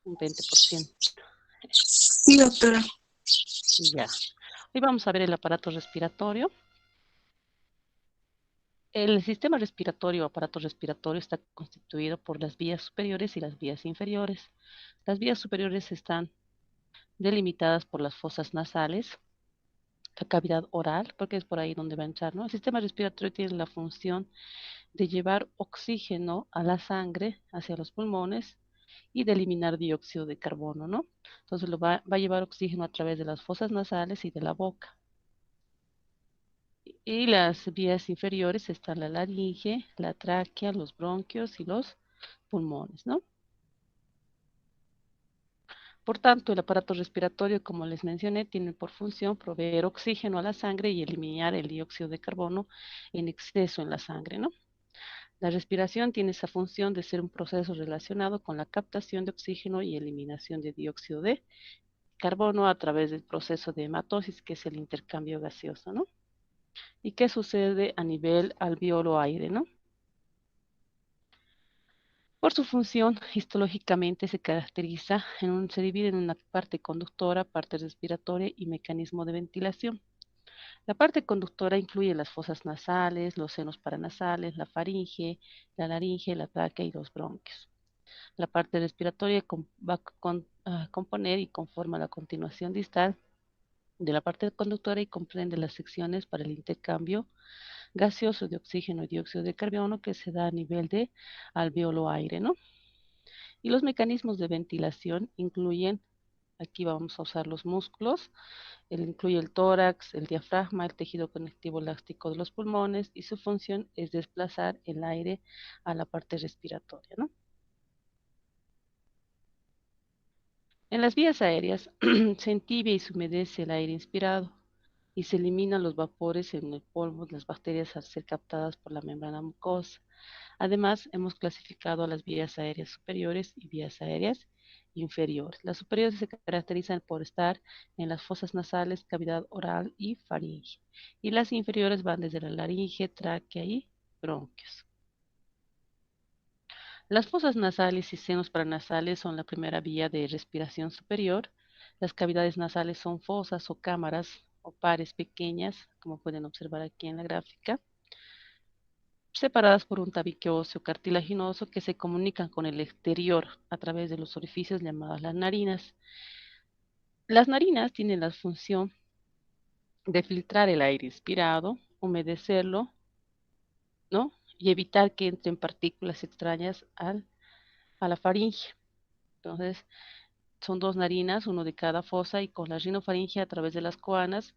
un 20%. Sí, doctora. Ya. Hoy vamos a ver el aparato respiratorio. El sistema respiratorio o aparato respiratorio está constituido por las vías superiores y las vías inferiores. Las vías superiores están delimitadas por las fosas nasales, la cavidad oral, porque es por ahí donde va a entrar, ¿no? El sistema respiratorio tiene la función de llevar oxígeno a la sangre hacia los pulmones y de eliminar dióxido de carbono, ¿no? Entonces va a llevar oxígeno a través de las fosas nasales y de la boca. Y las vías inferiores están la laringe, la tráquea, los bronquios y los pulmones, ¿no? Por tanto, el aparato respiratorio, como les mencioné, tiene por función proveer oxígeno a la sangre y eliminar el dióxido de carbono en exceso en la sangre, ¿no? La respiración tiene esa función de ser un proceso relacionado con la captación de oxígeno y eliminación de dióxido de carbono a través del proceso de hematosis, que es el intercambio gaseoso, ¿no? ¿Y qué sucede a nivel alveolo-aire, ¿no? Por su función, histológicamente se divide en una parte conductora, parte respiratoria y mecanismo de ventilación. La parte conductora incluye las fosas nasales, los senos paranasales, la faringe, la laringe, la tráquea y los bronquios. La parte respiratoria va a componer y conforma la continuación distal de la parte conductora y comprende las secciones para el intercambio gaseoso de oxígeno y dióxido de carbono que se da a nivel de alveolo-aire, ¿no? Y los mecanismos de ventilación incluyen, aquí vamos a usar los músculos, incluye el tórax, el diafragma, el tejido conectivo elástico de los pulmones y su función es desplazar el aire a la parte respiratoria, ¿no? En las vías aéreas se entibia y se humedece el aire inspirado y se eliminan los vapores en el polvo, las bacterias al ser captadas por la membrana mucosa. Además, hemos clasificado a las vías aéreas superiores y vías aéreas inferiores. Las superiores se caracterizan por estar en las fosas nasales, cavidad oral y faringe. Y las inferiores van desde la laringe, tráquea y bronquios. Las fosas nasales y senos paranasales son la primera vía de respiración superior. Las cavidades nasales son fosas o cámaras o pares pequeñas, como pueden observar aquí en la gráfica, separadas por un tabique óseo cartilaginoso que se comunican con el exterior a través de los orificios llamados las narinas. Las narinas tienen la función de filtrar el aire inspirado, humedecerlo, ¿no? Y evitar que entren partículas extrañas a la faringe. Entonces, son dos narinas, uno de cada fosa, y con la rinofaringe a través de las coanas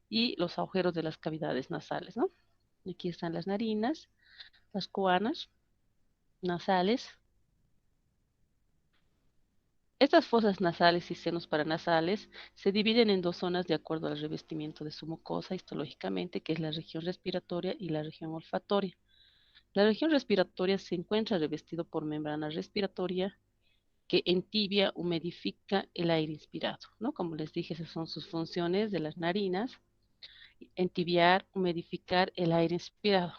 y los agujeros de las cavidades nasales, ¿no? Aquí están las narinas, las coanas nasales. Estas fosas nasales y senos paranasales se dividen en dos zonas de acuerdo al revestimiento de su mucosa histológicamente, que es la región respiratoria y la región olfatoria. La región respiratoria se encuentra revestido por membrana respiratoria que entibia, humidifica el aire inspirado, ¿no? Como les dije, esas son sus funciones de las narinas: entibiar, humidificar el aire inspirado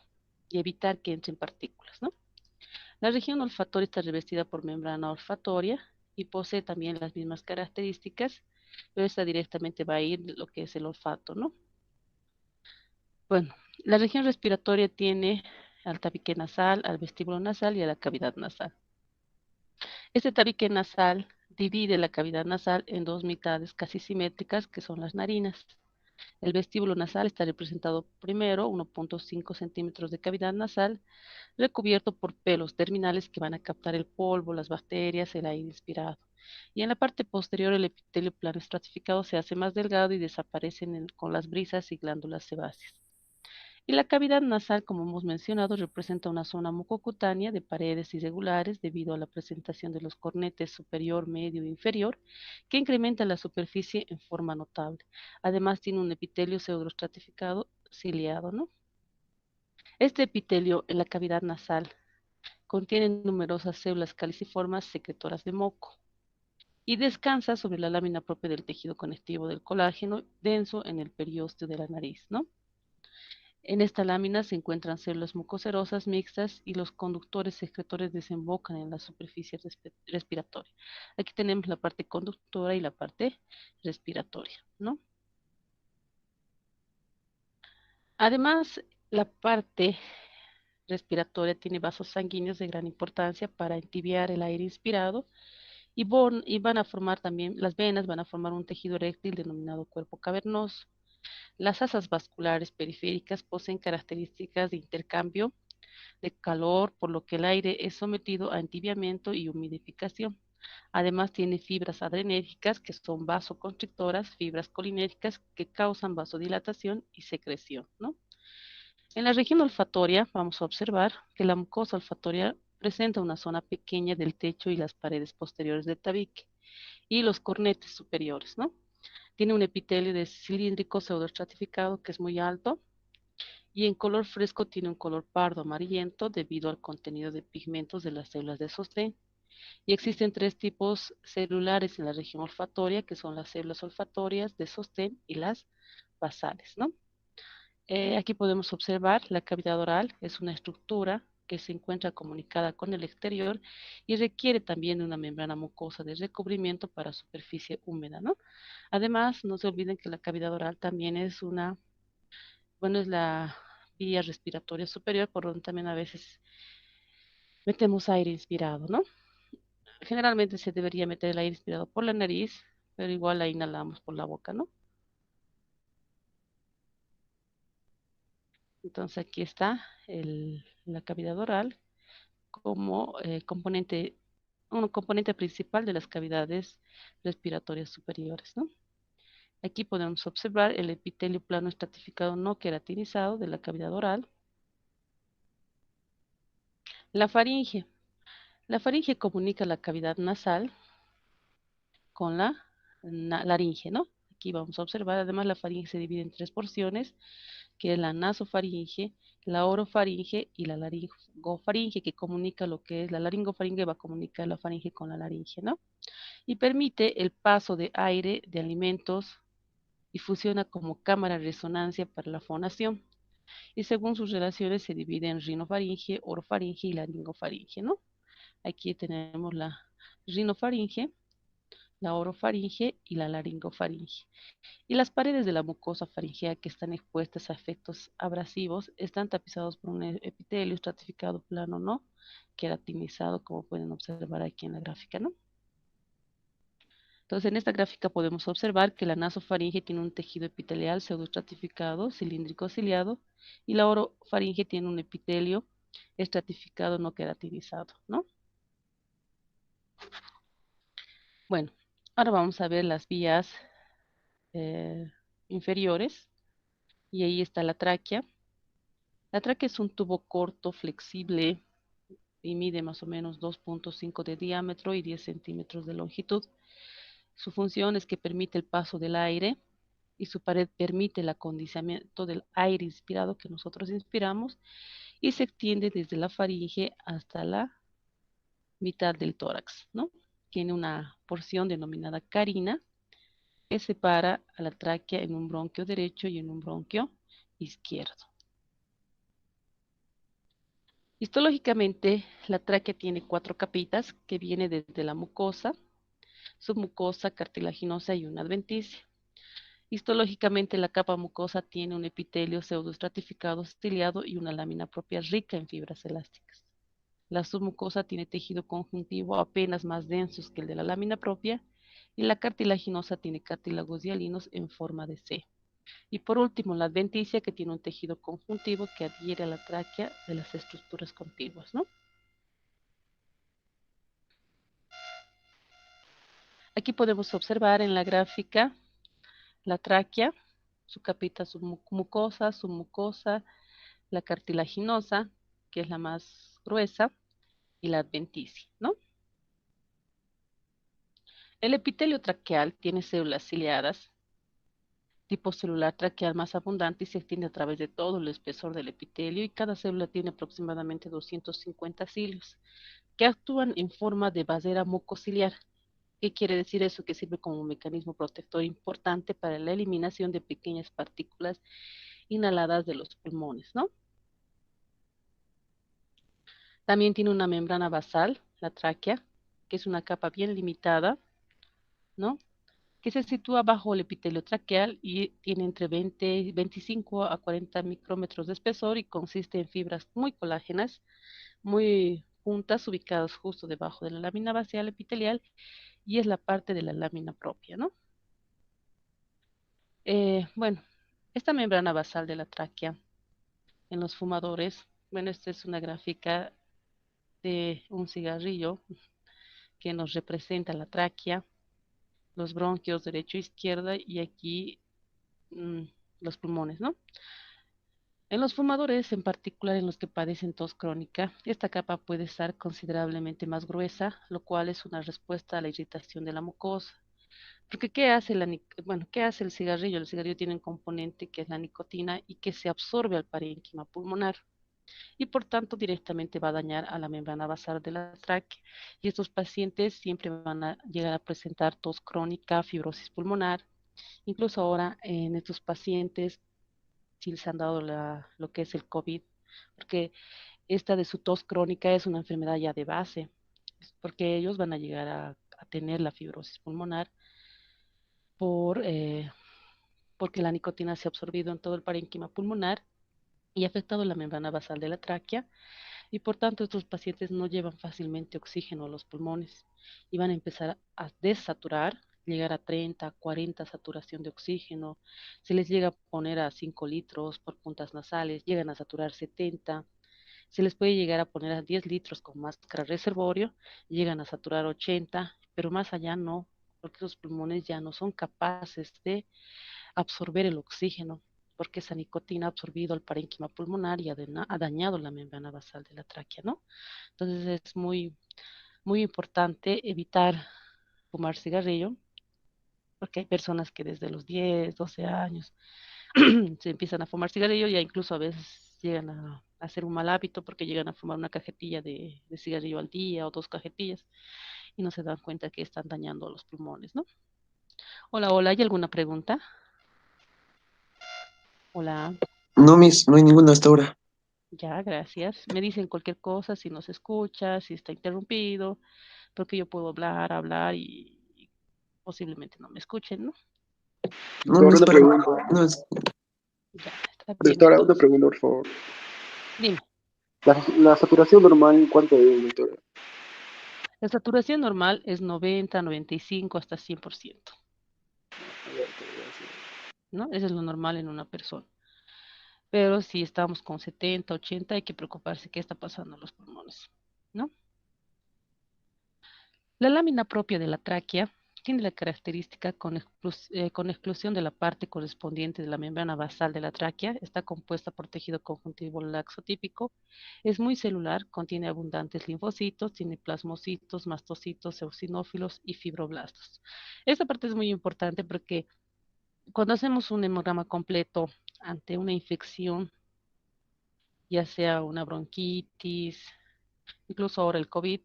y evitar que entren partículas, ¿no? La región olfatoria está revestida por membrana olfatoria y posee también las mismas características, pero esta directamente va a ir de lo que es el olfato, ¿no? Bueno, la región respiratoria tiene al tabique nasal, al vestíbulo nasal y a la cavidad nasal. Este tabique nasal divide la cavidad nasal en dos mitades casi simétricas, que son las narinas. El vestíbulo nasal está representado primero, 1.5 centímetros de cavidad nasal, recubierto por pelos terminales que van a captar el polvo, las bacterias, el aire inspirado. Y en la parte posterior el epitelio plano estratificado se hace más delgado y desaparece con las brisas y glándulas sebáceas. Y la cavidad nasal, como hemos mencionado, representa una zona mucocutánea de paredes irregulares debido a la presentación de los cornetes superior, medio e inferior, que incrementa la superficie en forma notable. Además, tiene un epitelio pseudoestratificado ciliado, ¿no? Este epitelio en la cavidad nasal contiene numerosas células caliciformes secretoras de moco y descansa sobre la lámina propia del tejido conectivo del colágeno denso en el periósteo de la nariz, ¿no? En esta lámina se encuentran células mucoserosas mixtas y los conductores secretores desembocan en la superficie respiratoria. Aquí tenemos la parte conductora y la parte respiratoria, ¿no? Además, la parte respiratoria tiene vasos sanguíneos de gran importancia para entibiar el aire inspirado y van a formar también, las venas van a formar un tejido eréctil denominado cuerpo cavernoso. Las asas vasculares periféricas poseen características de intercambio de calor, por lo que el aire es sometido a entibiamiento y humidificación. Además, tiene fibras adrenérgicas, que son vasoconstrictoras, fibras colinérgicas, que causan vasodilatación y secreción, ¿no? En la región olfatoria, vamos a observar que la mucosa olfatoria presenta una zona pequeña del techo y las paredes posteriores del tabique y los cornetes superiores, ¿no? Tiene un epitelio de cilíndrico pseudoestratificado que es muy alto y en color fresco tiene un color pardo amarillento debido al contenido de pigmentos de las células de sostén. Y existen tres tipos celulares en la región olfatoria, que son las células olfatorias de sostén y las basales, ¿no? Aquí podemos observar la cavidad oral, es una estructura que se encuentra comunicada con el exterior y requiere también de una membrana mucosa de recubrimiento para superficie húmeda, ¿no? Además, no se olviden que la cavidad oral también es bueno, es la vía respiratoria superior, por donde también a veces metemos aire inspirado, ¿no? Generalmente se debería meter el aire inspirado por la nariz, pero igual la inhalamos por la boca, ¿no? Entonces aquí está la cavidad oral como un componente principal de las cavidades respiratorias superiores, ¿no? Aquí podemos observar el epitelio plano estratificado no queratinizado de la cavidad oral. La faringe. La faringe comunica la cavidad nasal con la laringe, ¿no? Aquí vamos a observar, además la faringe se divide en tres porciones, que es la nasofaringe, la orofaringe y la laringofaringe, que comunica lo que es la laringofaringe, va a comunicar la faringe con la laringe, ¿no? Y permite el paso de aire, de alimentos, y funciona como cámara de resonancia para la fonación. Y según sus relaciones se divide en rinofaringe, orofaringe y laringofaringe, ¿no? Aquí tenemos la rinofaringe, la orofaringe y la laringofaringe. Y las paredes de la mucosa faringea que están expuestas a efectos abrasivos están tapizados por un epitelio estratificado plano, ¿no? Queratinizado, como pueden observar aquí en la gráfica, ¿no? Entonces, en esta gráfica podemos observar que la nasofaringe tiene un tejido epitelial pseudoestratificado, cilíndrico ciliado, y la orofaringe tiene un epitelio estratificado no queratinizado, ¿no? Bueno, ahora vamos a ver las vías eh, inferiores, y ahí está la tráquea. La tráquea es un tubo corto, flexible, y mide más o menos 2,5 de diámetro y 10 centímetros de longitud. Su función es que permite el paso del aire y su pared permite el acondicionamiento del aire inspirado que nosotros inspiramos y se extiende desde la faringe hasta la mitad del tórax, ¿no? Tiene una porción denominada carina que separa a la tráquea en un bronquio derecho y en un bronquio izquierdo. Histológicamente, la tráquea tiene cuatro capitas que viene desde la mucosa, submucosa, cartilaginosa y una adventicia. Histológicamente, la capa mucosa tiene un epitelio pseudoestratificado ciliado y una lámina propia rica en fibras elásticas. La submucosa tiene tejido conjuntivo apenas más densos que el de la lámina propia y la cartilaginosa tiene cartílagos hialinos en forma de C. Y por último, la adventicia, que tiene un tejido conjuntivo que adhiere a la tráquea de las estructuras contiguas, ¿no? Aquí podemos observar en la gráfica la tráquea, su capita submucosa, la cartilaginosa, que es la más gruesa, y la adventicia, ¿no? El epitelio traqueal tiene células ciliadas, tipo celular traqueal más abundante y se extiende a través de todo el espesor del epitelio y cada célula tiene aproximadamente 250 cilios que actúan en forma de vasera mucociliar. ¿Qué quiere decir eso? Que sirve como un mecanismo protector importante para la eliminación de pequeñas partículas inhaladas de los pulmones, ¿no? También tiene una membrana basal, la tráquea, que es una capa bien limitada, ¿no? Que se sitúa bajo el epitelio traqueal y tiene entre 25 a 40 micrómetros de espesor y consiste en fibras muy colágenas, muy juntas, ubicadas justo debajo de la lámina basal epitelial y es la parte de la lámina propia, ¿no? Bueno, esta membrana basal de la tráquea en los fumadores, bueno, esta es una gráfica de un cigarrillo que nos representa la tráquea, los bronquios derecho e izquierda y aquí mmm, los pulmones, ¿no? En los fumadores, en particular en los que padecen tos crónica, esta capa puede estar considerablemente más gruesa, lo cual es una respuesta a la irritación de la mucosa. Porque ¿qué hace bueno, ¿qué hace el cigarrillo? El cigarrillo tiene un componente que es la nicotina y que se absorbe al parénquima pulmonar y por tanto directamente va a dañar a la membrana basal de la tráquea. Y estos pacientes siempre van a llegar a presentar tos crónica, fibrosis pulmonar. Incluso ahora en estos pacientes si les han dado lo que es el COVID, porque esta de su tos crónica es una enfermedad ya de base, porque ellos van a llegar a tener la fibrosis pulmonar por, porque la nicotina se ha absorbido en todo el parénquima pulmonar y ha afectado la membrana basal de la tráquea y por tanto estos pacientes no llevan fácilmente oxígeno a los pulmones y van a empezar a desaturar, llegar a 30, 40 saturación de oxígeno, se les llega a poner a 5 litros por puntas nasales, llegan a saturar 70, se les puede llegar a poner a 10 litros con máscara reservorio, llegan a saturar 80, pero más allá no, porque los pulmones ya no son capaces de absorber el oxígeno, porque esa nicotina ha absorbido el parénquima pulmonar y ha dañado la membrana basal de la tráquea, ¿no? Entonces es muy importante evitar fumar cigarrillo, porque hay personas que desde los 10, 12 años se empiezan a fumar cigarrillo y incluso a veces llegan a hacer un mal hábito porque llegan a fumar una cajetilla de cigarrillo al día o 2 cajetillas y no se dan cuenta que están dañando los pulmones, ¿no? Hola, hola, ¿hay alguna pregunta? Hola. No, Miss, no hay ninguna hasta ahora. Ya, gracias. Me dicen cualquier cosa, si no se escucha, si está interrumpido, porque yo puedo hablar y posiblemente no me escuchen, ¿no? No, no Doctora, es una para. pregunta. No es. Ya, está bien Doctora, una entonces. pregunta, por favor. Dime, La saturación normal, ¿cuánto es, doctora? la saturación normal es 90, 95 hasta 100%, A ver, gracias. ¿no? Eso es lo normal en una persona. Pero si estamos con 70, 80, hay que preocuparse qué está pasando en los pulmones, ¿no? La lámina propia de la tráquea tiene la característica con exclusión de la parte correspondiente de la membrana basal de la tráquea, está compuesta por tejido conjuntivo laxo típico, es muy celular, contiene abundantes linfocitos, tiene plasmocitos, mastocitos, eosinófilos y fibroblastos. Esta parte es muy importante porque cuando hacemos un hemograma completo ante una infección, ya sea una bronquitis, incluso ahora el COVID,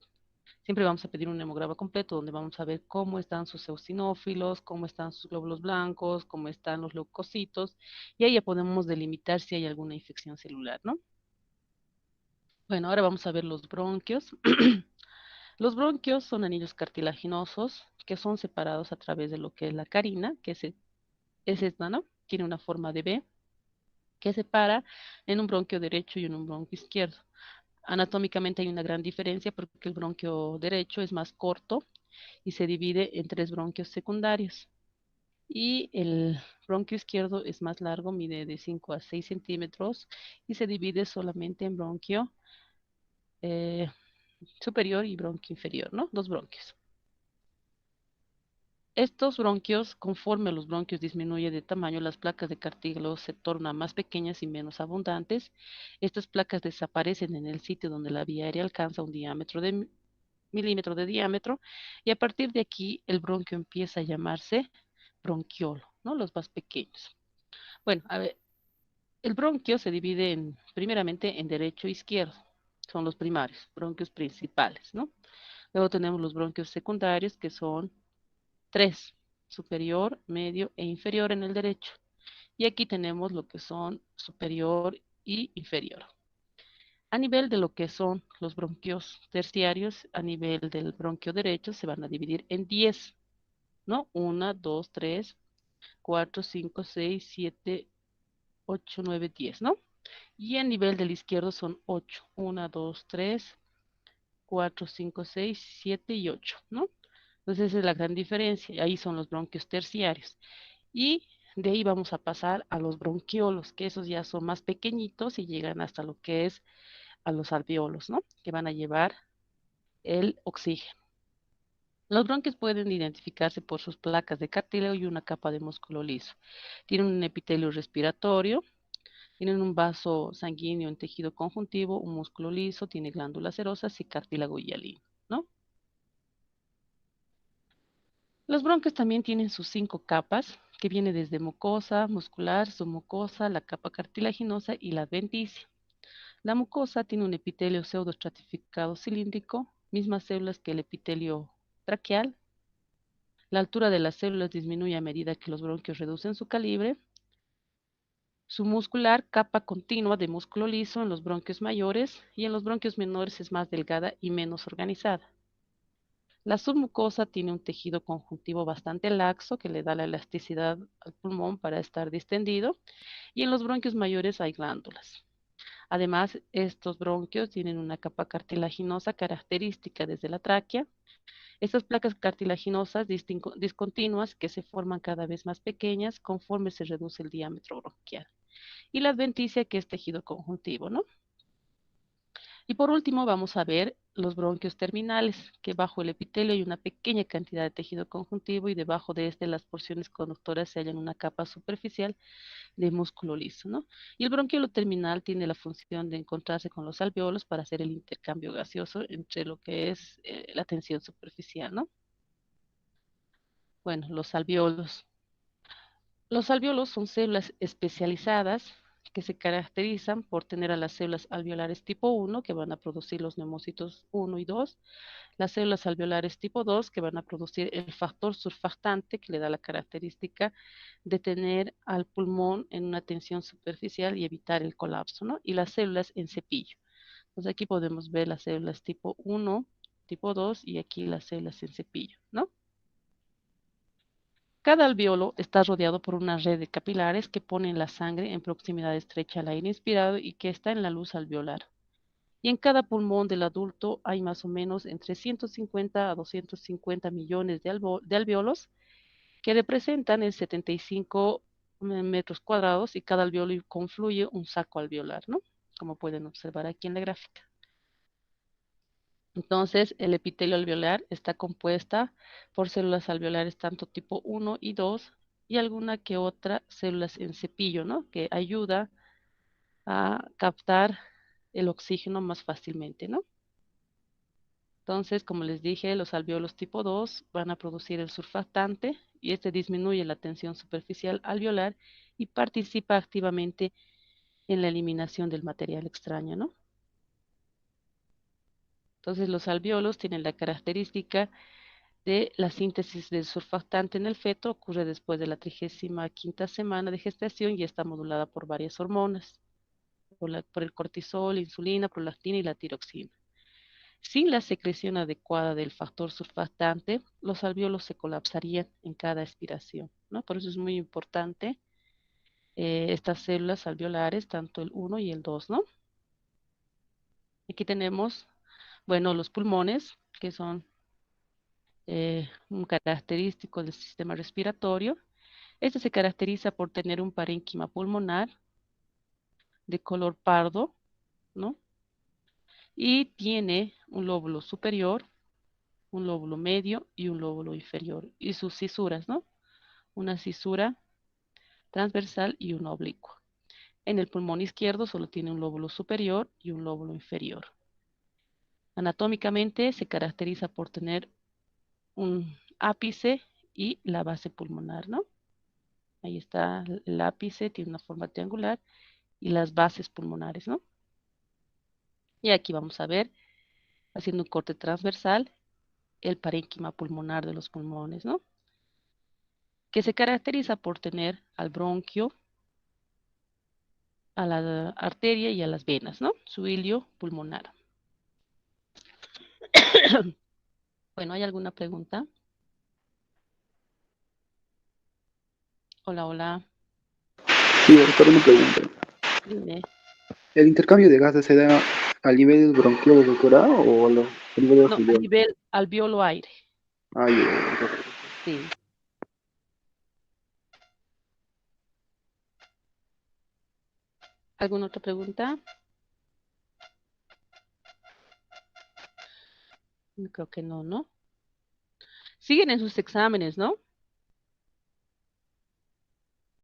siempre vamos a pedir un hemograma completo donde vamos a ver cómo están sus eosinófilos, cómo están sus glóbulos blancos, cómo están los leucocitos, y ahí ya podemos delimitar si hay alguna infección celular, ¿no? Bueno, ahora vamos a ver los bronquios. Los bronquios son anillos cartilaginosos que son separados a través de lo que es la carina, que es esta, ¿no? Tiene una forma de B, que separa en un bronquio derecho y en un bronquio izquierdo. Anatómicamente hay una gran diferencia porque el bronquio derecho es más corto y se divide en 3 bronquios secundarios. Y el bronquio izquierdo es más largo, mide de 5 a 6 centímetros y se divide solamente en bronquio eh, superior y bronquio inferior, ¿no? 2 bronquios. Estos bronquios, conforme los bronquios disminuye de tamaño, las placas de cartílago se tornan más pequeñas y menos abundantes. Estas placas desaparecen en el sitio donde la vía aérea alcanza un diámetro de milímetro de diámetro y a partir de aquí el bronquio empieza a llamarse bronquiolo, ¿no? Los más pequeños. Bueno, a ver, el bronquio se divide primeramente en derecho e izquierdo, son los primarios, bronquios principales, ¿no? Luego tenemos los bronquios secundarios que son 3, superior, medio e inferior en el derecho. Y aquí tenemos lo que son superior y inferior. A nivel de lo que son los bronquios terciarios, a nivel del bronquio derecho, se van a dividir en 10, ¿no? 1, 2, 3, 4, 5, 6, 7, 8, 9, 10, ¿no? Y a nivel del izquierdo son 8. 1, 2, 3, 4, 5, 6, 7 y 8, ¿no? Entonces esa es la gran diferencia. Ahí son los bronquios terciarios. Y de ahí vamos a pasar a los bronquiolos, que esos ya son más pequeñitos y llegan hasta lo que es a los alveolos, ¿no? Que van a llevar el oxígeno. Los bronquios pueden identificarse por sus placas de cartílago y una capa de músculo liso. Tienen un epitelio respiratorio, tienen un vaso sanguíneo en tejido conjuntivo, un músculo liso, tiene glándulas serosas y cartílago hialino, ¿no? Los bronquios también tienen sus 5 capas, que viene desde mucosa, muscular, submucosa, la capa cartilaginosa y la adventicia. La mucosa tiene un epitelio pseudoestratificado cilíndrico, mismas células que el epitelio traqueal. La altura de las células disminuye a medida que los bronquios reducen su calibre. Su muscular, capa continua de músculo liso en los bronquios mayores y en los bronquios menores es más delgada y menos organizada. La submucosa tiene un tejido conjuntivo bastante laxo que le da la elasticidad al pulmón para estar distendido y en los bronquios mayores hay glándulas. Además, estos bronquios tienen una capa cartilaginosa característica desde la tráquea. Estas placas cartilaginosas discontinuas que se forman cada vez más pequeñas conforme se reduce el diámetro bronquial. Y la adventicia que es tejido conjuntivo, ¿no? Y por último vamos a ver los bronquios terminales, que bajo el epitelio hay una pequeña cantidad de tejido conjuntivo y debajo de este las porciones conductoras se hallan una capa superficial de músculo liso, ¿no? Y el bronquiolo terminal tiene la función de encontrarse con los alveolos para hacer el intercambio gaseoso entre lo que es la tensión superficial, ¿no? Bueno, los alveolos. Los alveolos son células especializadas que se caracterizan por tener a las células alveolares tipo 1 que van a producir los neumocitos 1 y 2, las células alveolares tipo 2 que van a producir el factor surfactante que le da la característica de tener al pulmón en una tensión superficial y evitar el colapso, ¿no? Y las células en cepillo. Entonces aquí podemos ver las células tipo 1, tipo 2 y aquí las células en cepillo, ¿no? Cada alveolo está rodeado por una red de capilares que ponen la sangre en proximidad estrecha al aire inspirado y que está en la luz alveolar. Y en cada pulmón del adulto hay más o menos entre 150 a 250 millones de alveolos que representan el 75 metros cuadrados y cada alveolo confluye un saco alveolar, ¿no? Como pueden observar aquí en la gráfica. Entonces, el epitelio alveolar está compuesta por células alveolares tanto tipo 1 y 2 y alguna que otra células en cepillo, ¿no? Que ayuda a captar el oxígeno más fácilmente, ¿no? Entonces, como les dije, los alveolos tipo 2 van a producir el surfactante y este disminuye la tensión superficial alveolar y participa activamente en la eliminación del material extraño, ¿no? Entonces, los alveolos tienen la característica de la síntesis del surfactante en el feto, ocurre después de la 35ª semana de gestación y está modulada por varias hormonas, por el cortisol, insulina, prolactina y la tiroxina. Sin la secreción adecuada del factor surfactante, los alveolos se colapsarían en cada expiración, ¿no? Por eso es muy importante estas células alveolares, tanto el 1 y el 2, ¿no? Aquí tenemos, bueno, los pulmones, que son un característico del sistema respiratorio. Este se caracteriza por tener un parénquima pulmonar de color pardo, ¿no? Y tiene un lóbulo superior, un lóbulo medio y un lóbulo inferior. Y sus cisuras, ¿no? Una cisura transversal y una oblicua. En el pulmón izquierdo solo tiene un lóbulo superior y un lóbulo inferior. Anatómicamente se caracteriza por tener un ápice y la base pulmonar, ¿no? Ahí está el ápice, tiene una forma triangular y las bases pulmonares, ¿no? Y aquí vamos a ver, haciendo un corte transversal, el parénquima pulmonar de los pulmones, ¿no? que se caracteriza por tener al bronquio, a la arteria y a las venas, ¿no? Su hilio pulmonar. Bueno, ¿hay alguna pregunta? Hola, hola. Sí, doctor, una pregunta. Dime. ¿El intercambio de gases se da al nivel bronquiolo, doctora, o a nivel de los No, a alveolos? nivel alveolo aire. Ah, ya. Sí. ¿Alguna otra pregunta? Creo que no, ¿no? Siguen en sus exámenes, ¿no?